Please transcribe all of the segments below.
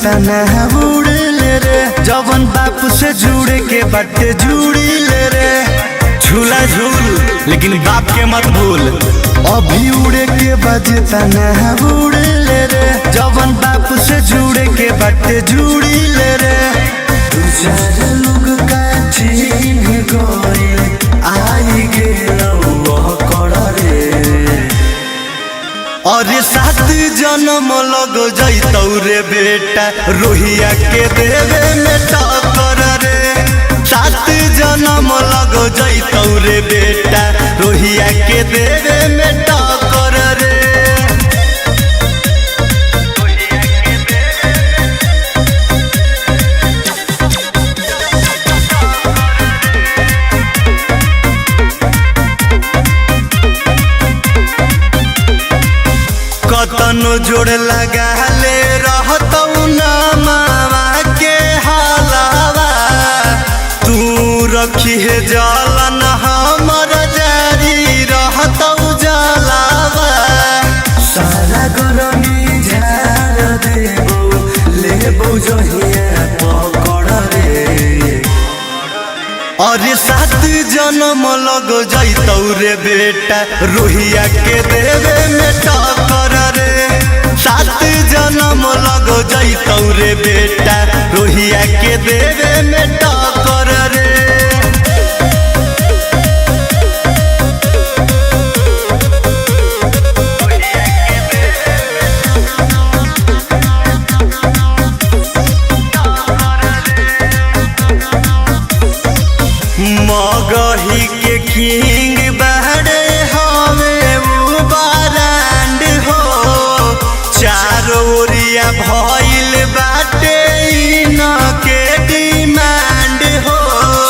तना उड़े ले रे जवन बाप से जुड़े के बाटे जुड़ी ले रे। झूला झूल लेकिन बाप के मत भूल। अभी उड़े के बजे तना उड़े ले रे जवन बाप से जुड़े के बाटे जुड़ी ले रे। दू चार लोग का चिन्ह गइल आई गेल कर रे। अरे 7 जन्म लग जैतौ रे बेटा रोहिया के देवे में टक्कर रे। 7 जन्म लग जैतौ रे बेटा रोहिया के देवे में टक्कर रे। कतनो जोड़ लगा ले रहतौ ना मामा के हालावा। तू रखी है जलन हमर जारी रहतौ जलावा। सारा गरमी झाड़ देबो लेबो जहिया पकड़ रे। अरे 7 जन्म लग जैतौ रे बेटा रोहिया के देवे में टक्कर रे। 7 जन्म लग जैतौ रे बेटा रोहिया के देवे में टक्कर रे। मगही के किंग बहरे हमें वो बारांड हो। चारों ओरिया भइल बाटे इना के डिमांड हो।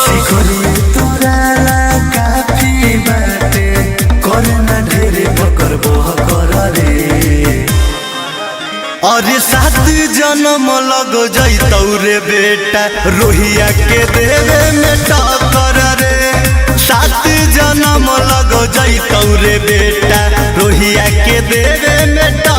शिखरी तोरा ला काफी बाटे करना ढेरे पकड़ कर रे। अरे 7 जन्म लग जैतौ रे बेटा रोहिया के देवे में टक्कर रे। 7 जन्म लग जैतौ रे बेटा रोहिया के देवे में टक्कर।